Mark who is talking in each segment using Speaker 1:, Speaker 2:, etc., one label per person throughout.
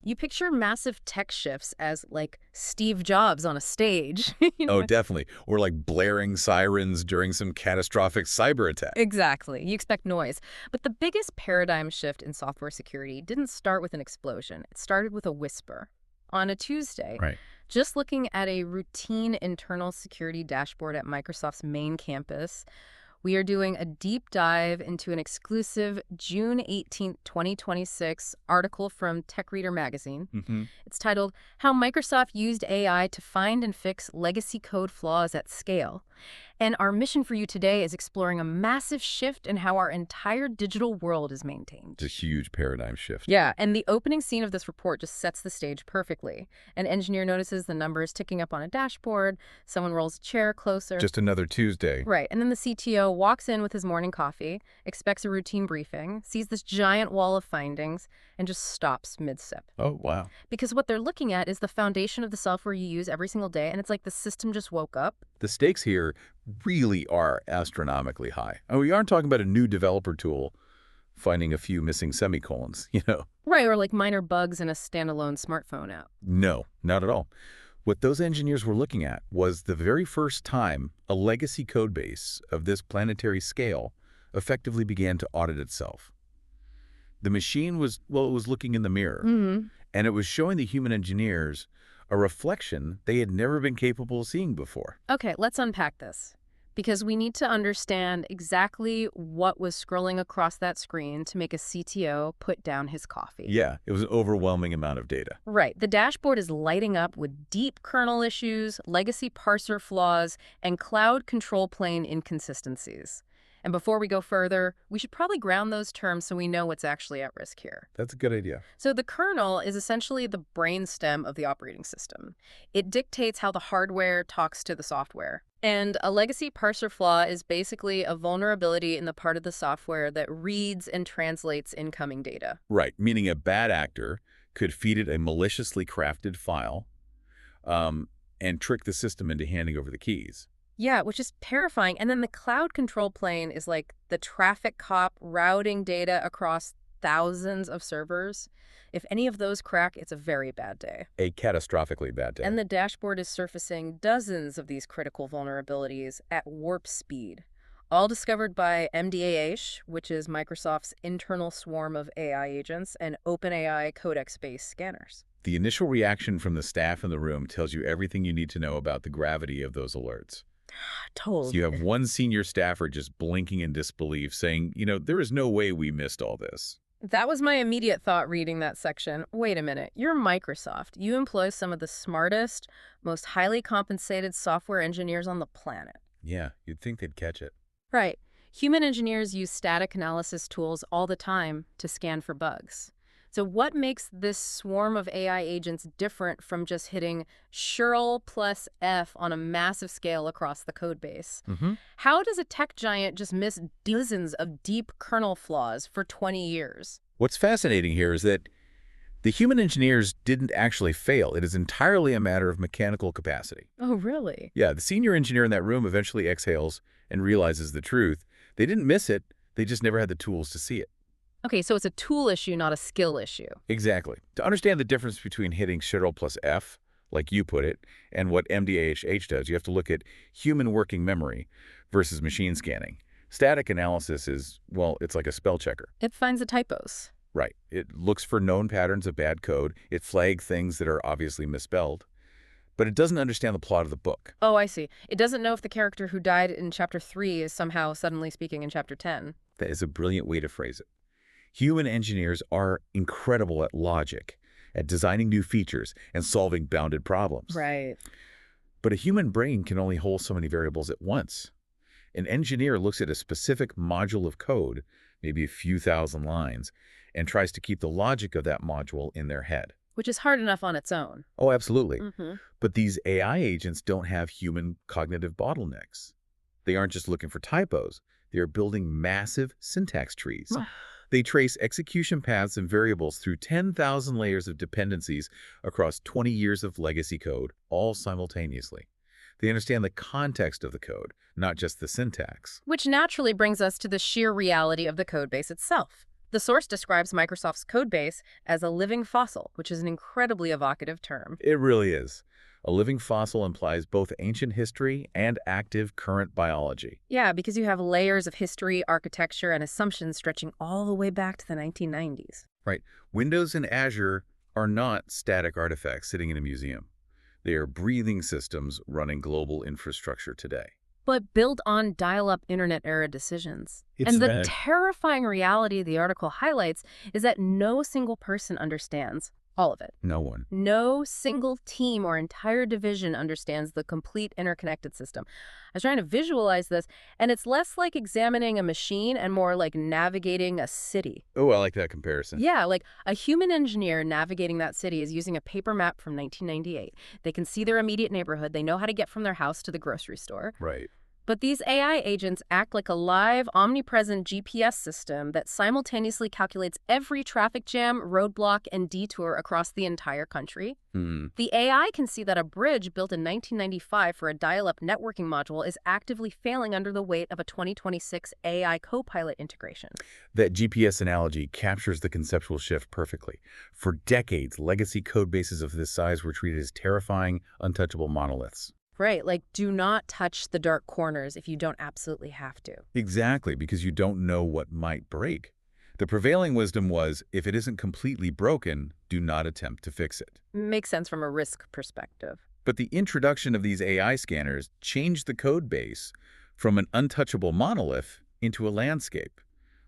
Speaker 1: You picture massive tech shifts as, like, Steve Jobs on a stage.
Speaker 2: Oh, definitely. Or like blaring sirens during some catastrophic cyber attack.
Speaker 1: Exactly. You expect noise. But the biggest paradigm shift in software security didn't start with an explosion. It started with a whisper. On a Tuesday,
Speaker 2: Right.
Speaker 1: just looking at a routine internal security dashboard at Microsoft's main campus, we are doing a deep dive into an exclusive June 18th, 2026 article from TechReader magazine.
Speaker 2: Mm-hmm.
Speaker 1: It's titled, How Microsoft Used AI to Find and Fix Legacy Code Flaws at Scale. And our mission for you today is exploring a massive shift in how our entire digital world is maintained.
Speaker 2: It's a huge paradigm shift.
Speaker 1: Yeah, and the opening scene of this report just sets the stage perfectly. An engineer notices the numbers ticking up on a dashboard, someone rolls a chair closer.
Speaker 2: Just another Tuesday.
Speaker 1: Right, and then the CTO walks in with his morning coffee, expects a routine briefing, sees this giant wall of findings, and just stops mid-sip.
Speaker 2: Oh, wow.
Speaker 1: Because what they're looking at is the foundation of the software you use every single day, and it's like the system just woke up.
Speaker 2: The stakes here really are astronomically high. And we aren't talking about a new developer tool finding a few missing semicolons,
Speaker 1: Right, or like minor bugs in a standalone smartphone app.
Speaker 2: No, not at all. What those engineers were looking at was the very first time a legacy code base of this planetary scale effectively began to audit itself. The machine was, well, it was looking in the mirror, and it was showing the human engineers a reflection they had never been capable of seeing before.
Speaker 1: Okay, let's unpack this. Because we need to understand exactly what was scrolling across that screen to make a CTO put down his coffee.
Speaker 2: Yeah, it was an overwhelming amount of data.
Speaker 1: Right. The dashboard is lighting up with deep kernel issues, legacy parser flaws, and cloud control plane inconsistencies. And before we go further, we should probably ground those terms so we know what's actually at risk here.
Speaker 2: That's a good idea.
Speaker 1: So the kernel is essentially the brainstem of the operating system. It dictates how the hardware talks to the software. And a legacy parser flaw is basically a vulnerability in the part of the software that reads and translates incoming data.
Speaker 2: Right, meaning a bad actor could feed it a maliciously crafted file and trick the system into handing over the keys.
Speaker 1: Yeah, which is terrifying. And then the cloud control plane is like the traffic cop routing data across thousands of servers. If any of those crack, it's a very bad day.
Speaker 2: A catastrophically bad day.
Speaker 1: And the dashboard is surfacing dozens of these critical vulnerabilities at warp speed, all discovered by MDAH, which is Microsoft's internal swarm of AI agents, and OpenAI Codebase scanners.
Speaker 2: The initial reaction from the staff in the room tells you everything you need to know about the gravity of those alerts.
Speaker 1: Totally.
Speaker 2: So you have one senior staffer just blinking in disbelief, saying, there is no way we missed all this.
Speaker 1: That was my immediate thought reading that section. Wait a minute, you're Microsoft. You employ some of the smartest, most highly compensated software engineers on the planet.
Speaker 2: Yeah, you'd think they'd catch it.
Speaker 1: Right. Human engineers use static analysis tools all the time to scan for bugs. So what makes this swarm of AI agents different from just hitting Shirl plus F on a massive scale across the code base? How does a tech giant just miss dozens of deep kernel flaws for 20 years?
Speaker 2: What's fascinating here is that the human engineers didn't actually fail. It is entirely a matter of mechanical capacity.
Speaker 1: Oh, really?
Speaker 2: Yeah, the senior engineer in that room eventually exhales and realizes the truth. They didn't miss it. They just never had the tools to see it.
Speaker 1: Okay, so it's a tool issue, not a skill issue.
Speaker 2: Exactly. To understand the difference between hitting Shirl plus F, like you put it, and what MDAH does, you have to look at human working memory versus machine scanning. Static analysis is, well, it's like a spell checker.
Speaker 1: It finds the typos.
Speaker 2: Right. It looks for known patterns of bad code. It flags things that are obviously misspelled. But it doesn't understand the plot of the book.
Speaker 1: Oh, I see. It doesn't know if the character who died in Chapter 3 is somehow suddenly speaking in Chapter 10.
Speaker 2: That is a brilliant way to phrase it. Human engineers are incredible at logic, at designing new features and solving bounded problems.
Speaker 1: Right.
Speaker 2: But a human brain can only hold so many variables at once. An engineer looks at a specific module of code, maybe a few thousand lines, and tries to keep the logic of that module in their head.
Speaker 1: Which is hard enough on its own.
Speaker 2: Oh, absolutely. But these AI agents don't have human cognitive bottlenecks. They aren't just looking for typos. They are building massive syntax trees. They trace execution paths and variables through 10,000 layers of dependencies across 20 years of legacy code, all simultaneously. They understand the context of the code, not just the syntax.
Speaker 1: Which naturally brings us to the sheer reality of the code base itself. The source describes Microsoft's codebase as a living fossil, which is an incredibly evocative term.
Speaker 2: It really is. A living fossil implies both ancient history and active current biology.
Speaker 1: Yeah, because you have layers of history, architecture, and assumptions stretching all the way back to the 1990s.
Speaker 2: Right. Windows and Azure are not static artifacts sitting in a museum. They are breathing systems running global infrastructure today.
Speaker 1: But built on dial-up internet-era decisions.
Speaker 2: It's
Speaker 1: And the
Speaker 2: that.
Speaker 1: terrifying reality the article highlights is that no single person understands all of it.
Speaker 2: No one.
Speaker 1: No single team or entire division understands the complete interconnected system. I was trying to visualize this, and it's less like examining a machine and more like navigating a city.
Speaker 2: Oh, I like that comparison.
Speaker 1: Yeah, like a human engineer navigating that city is using a paper map from 1998. They can see their immediate neighborhood. They know how to get from their house to the grocery store.
Speaker 2: Right.
Speaker 1: But these AI agents act like a live, omnipresent GPS system that simultaneously calculates every traffic jam, roadblock, and detour across the entire country. The AI can see that a bridge built in 1995 for a dial-up networking module is actively failing under the weight of a 2026 AI Copilot integration.
Speaker 2: That GPS analogy captures the conceptual shift perfectly. For decades, legacy code bases of this size were treated as terrifying, untouchable monoliths.
Speaker 1: Right, like do not touch the dark corners if you don't absolutely have to.
Speaker 2: Exactly, because you don't know what might break. The prevailing wisdom was, if it isn't completely broken, do not attempt to fix it.
Speaker 1: Makes sense from a risk perspective.
Speaker 2: But the introduction of these AI scanners changed the code base from an untouchable monolith into a landscape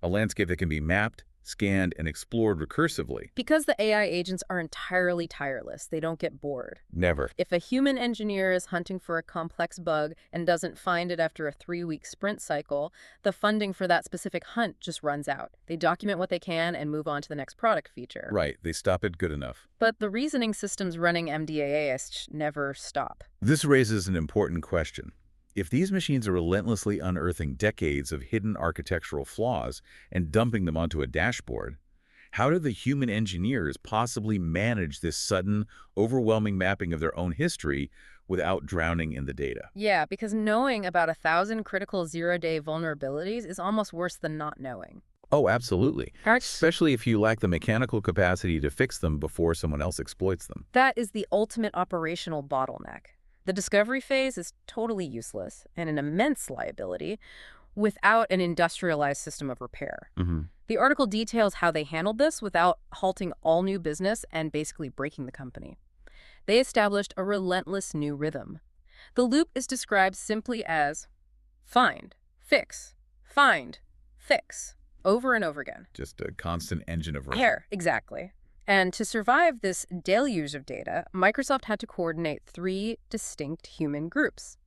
Speaker 2: that can be mapped, scanned, and explored recursively.
Speaker 1: Because the AI agents are entirely tireless, they don't get bored.
Speaker 2: Never.
Speaker 1: If a human engineer is hunting for a complex bug and doesn't find it after a 3-week sprint cycle, the funding for that specific hunt just runs out. They document what they can and move on to the next product feature.
Speaker 2: Right, they stop at good enough.
Speaker 1: But the reasoning systems running MDAAS never stop.
Speaker 2: This raises an important question. If these machines are relentlessly unearthing decades of hidden architectural flaws and dumping them onto a dashboard, how do the human engineers possibly manage this sudden, overwhelming mapping of their own history without drowning in the data?
Speaker 1: Yeah, because knowing about 1,000 critical zero-day vulnerabilities is almost worse than not knowing.
Speaker 2: Oh, absolutely. Especially if you lack the mechanical capacity to fix them before someone else exploits them.
Speaker 1: That is the ultimate operational bottleneck. The discovery phase is totally useless and an immense liability without an industrialized system of repair. The article details how they handled this without halting all new business and basically breaking the company. They established a relentless new rhythm. The loop is described simply as find, fix, over and over again.
Speaker 2: Just a constant engine of
Speaker 1: repair. Exactly. And to survive this deluge of data, Microsoft had to coordinate 3 distinct human groups.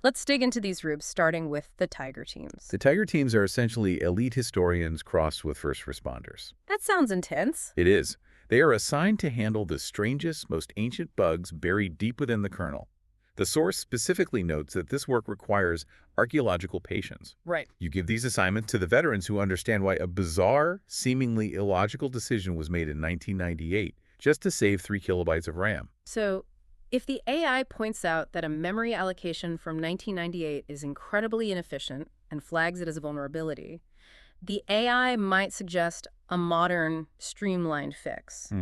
Speaker 1: Let's dig into these groups, starting with the Tiger teams.
Speaker 2: The Tiger teams are essentially elite historians crossed with first responders.
Speaker 1: That sounds intense.
Speaker 2: It is. They are assigned to handle the strangest, most ancient bugs buried deep within the kernel. The source specifically notes that this work requires archaeological patience.
Speaker 1: Right.
Speaker 2: You give these assignments to the veterans who understand why a bizarre, seemingly illogical decision was made in 1998 just to save 3 kilobytes of RAM.
Speaker 1: So, if the AI points out that a memory allocation from 1998 is incredibly inefficient and flags it as a vulnerability, the AI might suggest a modern, streamlined fix.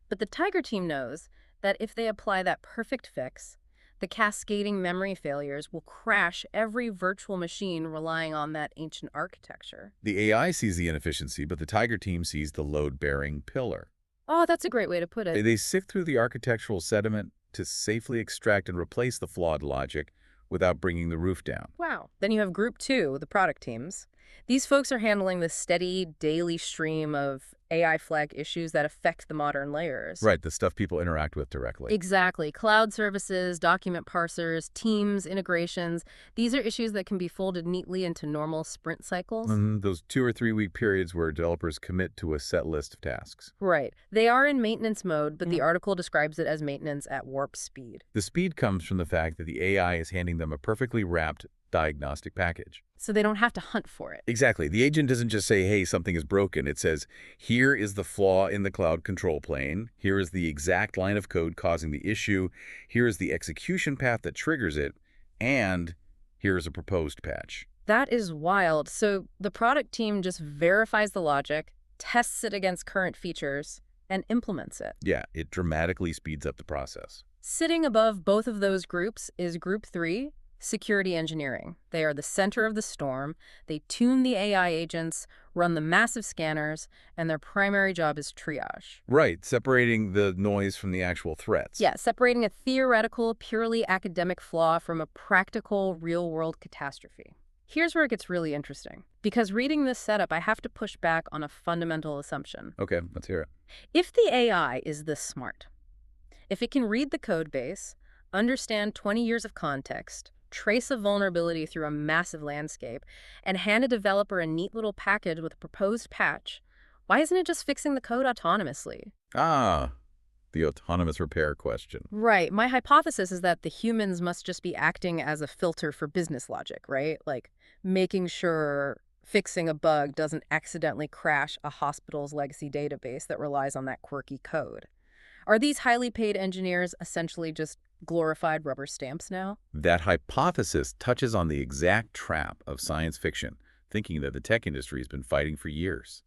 Speaker 1: But the Tiger team knows that if they apply that perfect fix, the cascading memory failures will crash every virtual machine relying on that ancient architecture.
Speaker 2: The AI sees the inefficiency, but the Tiger team sees the load-bearing pillar.
Speaker 1: Oh, that's a great way to put it.
Speaker 2: They sift through the architectural sediment to safely extract and replace the flawed logic without bringing the roof down.
Speaker 1: Wow. Then you have Group 2, the product teams. These folks are handling the steady, daily stream of AI flag issues that affect the modern layers.
Speaker 2: Right, the stuff people interact with directly.
Speaker 1: Exactly. Cloud services, document parsers, teams, integrations. These are issues that can be folded neatly into normal sprint cycles.
Speaker 2: Those 2 or 3 week periods where developers commit to a set list of tasks.
Speaker 1: Right. They are in maintenance mode, but the article describes it as maintenance at warp speed.
Speaker 2: The speed comes from the fact that the AI is handing them a perfectly wrapped diagnostic package.
Speaker 1: So they don't have to hunt for it.
Speaker 2: Exactly. The agent doesn't just say, hey, something is broken. It says, here is the flaw in the cloud control plane. Here is the exact line of code causing the issue. Here is the execution path that triggers it. And here is a proposed patch.
Speaker 1: That is wild. So the product team just verifies the logic, tests it against current features, and implements it.
Speaker 2: Yeah, it dramatically speeds up the process.
Speaker 1: Sitting above both of those groups is Group 3, security engineering. They are the center of the storm. They tune the AI agents, run the massive scanners, and their primary job is triage.
Speaker 2: Right, separating the noise from the actual threats.
Speaker 1: Yeah, separating a theoretical, purely academic flaw from a practical, real-world catastrophe. Here's where it gets really interesting. Because reading this setup, I have to push back on a fundamental assumption.
Speaker 2: Okay, let's hear it.
Speaker 1: If the AI is this smart, if it can read the code base, understand 20 years of context, trace a vulnerability through a massive landscape, and hand a developer a neat little package with a proposed patch, why isn't it just fixing the code autonomously?
Speaker 2: Ah, the autonomous repair question.
Speaker 1: Right. My hypothesis is that the humans must just be acting as a filter for business logic, right? Like making sure fixing a bug doesn't accidentally crash a hospital's legacy database that relies on that quirky code. Are these highly paid engineers essentially just glorified rubber stamps now?
Speaker 2: That hypothesis touches on the exact trap of science fiction, thinking that the tech industry has been fighting for years.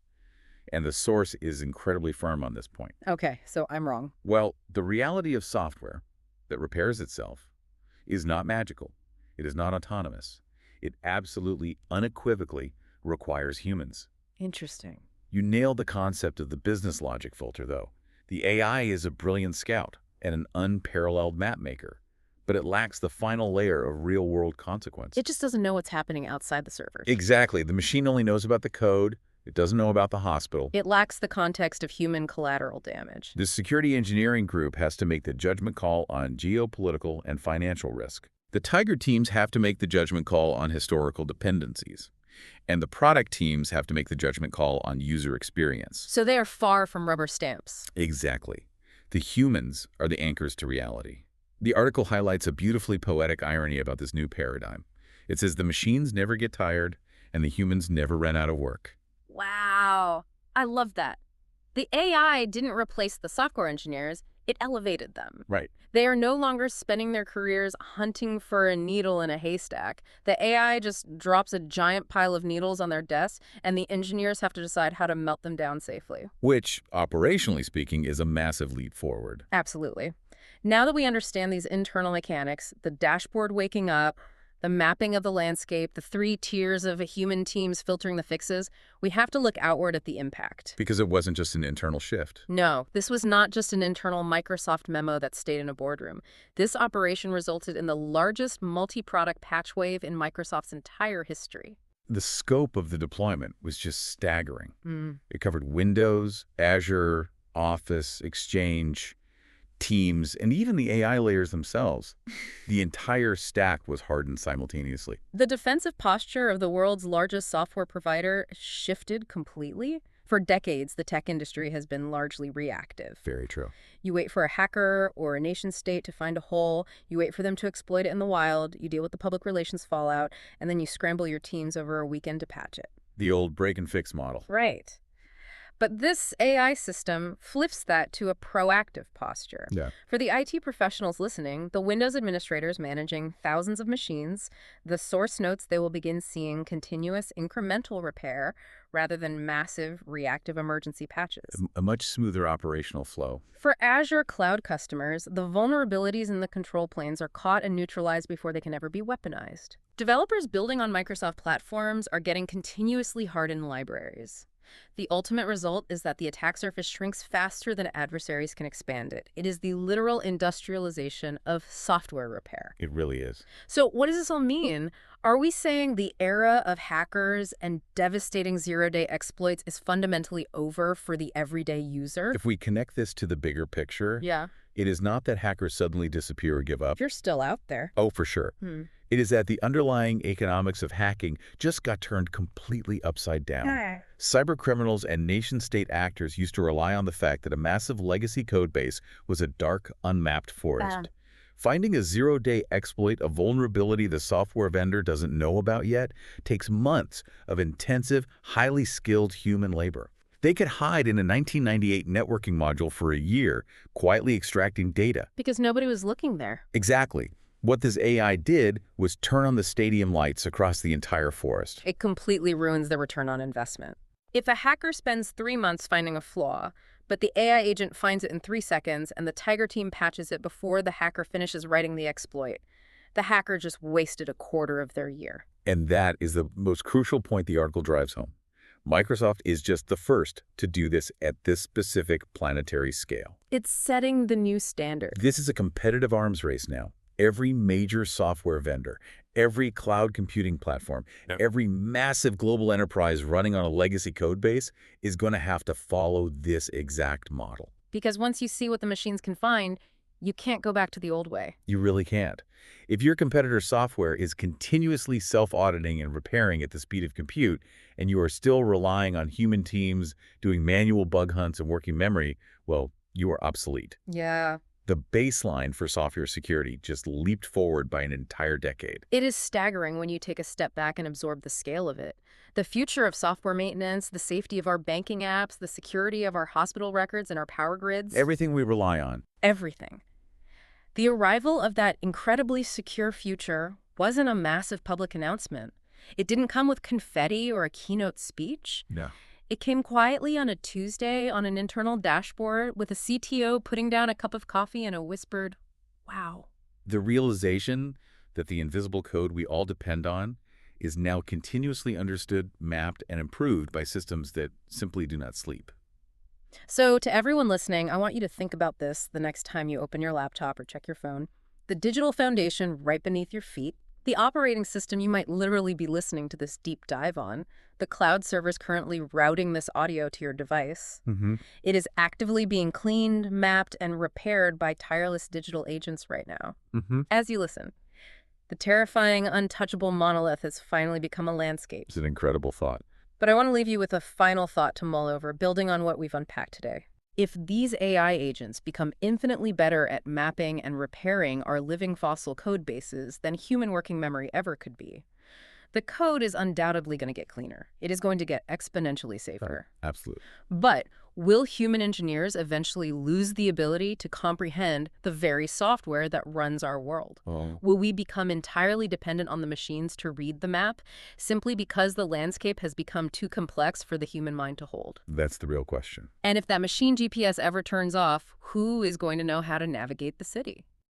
Speaker 2: And the source is incredibly firm on this point.
Speaker 1: Okay, so I'm wrong.
Speaker 2: Well, the reality of software that repairs itself is not magical. It is not autonomous. It absolutely, unequivocally requires humans.
Speaker 1: Interesting.
Speaker 2: You nailed the concept of the business logic filter, though. The AI is a brilliant scout and an unparalleled map maker, but it lacks the final layer of real-world consequence.
Speaker 1: It just doesn't know what's happening outside the servers.
Speaker 2: Exactly. The machine only knows about the code. It doesn't know about the hospital.
Speaker 1: It lacks the context of human collateral damage.
Speaker 2: The security engineering group has to make the judgment call on geopolitical and financial risk. The Tiger teams have to make the judgment call on historical dependencies. And the product teams have to make the judgment call on user experience.
Speaker 1: So they are far from rubber stamps.
Speaker 2: Exactly. The humans are the anchors to reality. The article highlights a beautifully poetic irony about this new paradigm. It says the machines never get tired and the humans never run out of work.
Speaker 1: Wow. I love that. The AI didn't replace the software engineers, it elevated them.
Speaker 2: Right.
Speaker 1: They are no longer spending their careers hunting for a needle in a haystack. The AI just drops a giant pile of needles on their desk, and the engineers have to decide how to melt them down safely.
Speaker 2: Which, operationally speaking, is a massive leap forward.
Speaker 1: Absolutely. Now that we understand these internal mechanics, the dashboard waking up, the mapping of the landscape, the 3 tiers of human teams filtering the fixes, we have to look outward at the impact.
Speaker 2: Because it wasn't just an internal shift.
Speaker 1: No, this was not just an internal Microsoft memo that stayed in a boardroom. This operation resulted in the largest multi-product patch wave in Microsoft's entire history.
Speaker 2: The scope of the deployment was just staggering. It covered Windows, Azure, Office, Exchange, Teams, and even the AI layers themselves. The entire stack was hardened simultaneously.
Speaker 1: The defensive posture of the world's largest software provider shifted completely. For decades, the tech industry has been largely reactive.
Speaker 2: Very true.
Speaker 1: You wait for a hacker or a nation-state to find a hole, you wait for them to exploit it in the wild, you deal with the public relations fallout, and then you scramble your teams over a weekend to patch it.
Speaker 2: The old break-and-fix model.
Speaker 1: Right. But this AI system flips that to a proactive posture.
Speaker 2: Yeah.
Speaker 1: For the IT professionals listening, the Windows administrators managing thousands of machines, the source notes they will begin seeing continuous incremental repair rather than massive reactive emergency patches.
Speaker 2: A much smoother operational flow.
Speaker 1: For Azure cloud customers, the vulnerabilities in the control planes are caught and neutralized before they can ever be weaponized. Developers building on Microsoft platforms are getting continuously hardened libraries. The ultimate result is that the attack surface shrinks faster than adversaries can expand it. It is the literal industrialization of software repair.
Speaker 2: It really is.
Speaker 1: So what does this all mean? Are we saying the era of hackers and devastating zero-day exploits is fundamentally over for the everyday user?
Speaker 2: If we connect this to the bigger picture,
Speaker 1: Yeah.
Speaker 2: it is not that hackers suddenly disappear or give up.
Speaker 1: You're still out there.
Speaker 2: Oh, for sure. It is that the underlying economics of hacking just got turned completely upside down. Cybercriminals and nation-state actors used to rely on the fact that a massive legacy code base was a dark, unmapped forest. Finding a zero-day exploit, a vulnerability the software vendor doesn't know about yet, takes months of intensive, highly skilled human labor. They could hide in a 1998 networking module for a year, quietly extracting data.
Speaker 1: Because nobody was looking there.
Speaker 2: Exactly. What this AI did was turn on the stadium lights across the entire forest.
Speaker 1: It completely ruins the return on investment. If a hacker spends 3 months finding a flaw, but the AI agent finds it in 3 seconds and the Tiger team patches it before the hacker finishes writing the exploit, the hacker just wasted a quarter of their year.
Speaker 2: And that is the most crucial point the article drives home. Microsoft is just the first to do this at this specific planetary scale.
Speaker 1: It's setting the new standard.
Speaker 2: This is a competitive arms race now. Every major software vendor, every cloud computing platform, every massive global enterprise running on a legacy code base is going to have to follow this exact model.
Speaker 1: Because once you see what the machines can find, you can't go back to the old way.
Speaker 2: You really can't. If your competitor's software is continuously self-auditing and repairing at the speed of compute, and you are still relying on human teams doing manual bug hunts and working memory, well, you are obsolete.
Speaker 1: Yeah.
Speaker 2: The baseline for software security just leaped forward by an entire decade.
Speaker 1: It is staggering when you take a step back and absorb the scale of it. The future of software maintenance, the safety of our banking apps, the security of our hospital records and our power grids.
Speaker 2: Everything we rely on.
Speaker 1: Everything. The arrival of that incredibly secure future wasn't a massive public announcement. It didn't come with confetti or a keynote speech.
Speaker 2: No.
Speaker 1: It came quietly on a Tuesday on an internal dashboard with a CTO putting down a cup of coffee and a whispered, "Wow."
Speaker 2: The realization that the invisible code we all depend on is now continuously understood, mapped, and improved by systems that simply do not sleep.
Speaker 1: So to everyone listening, I want you to think about this the next time you open your laptop or check your phone. The digital foundation right beneath your feet, the operating system you might literally be listening to this deep dive on, the cloud servers currently routing this audio to your device. It is actively being cleaned, mapped, and repaired by tireless digital agents right now. As you listen, the terrifying, untouchable monolith has finally become a landscape.
Speaker 2: It's an incredible thought.
Speaker 1: But I want to leave you with a final thought to mull over, building on what we've unpacked today. If these AI agents become infinitely better at mapping and repairing our living fossil code bases than human working memory ever could be, the code is undoubtedly going to get cleaner. It is going to get exponentially safer.
Speaker 2: Absolutely.
Speaker 1: But will human engineers eventually lose the ability to comprehend the very software that runs our world? Will we become entirely dependent on the machines to read the map simply because the landscape has become too complex for the human mind to hold?
Speaker 2: That's the real question.
Speaker 1: And if that machine GPS ever turns off, who is going to know how to navigate the city?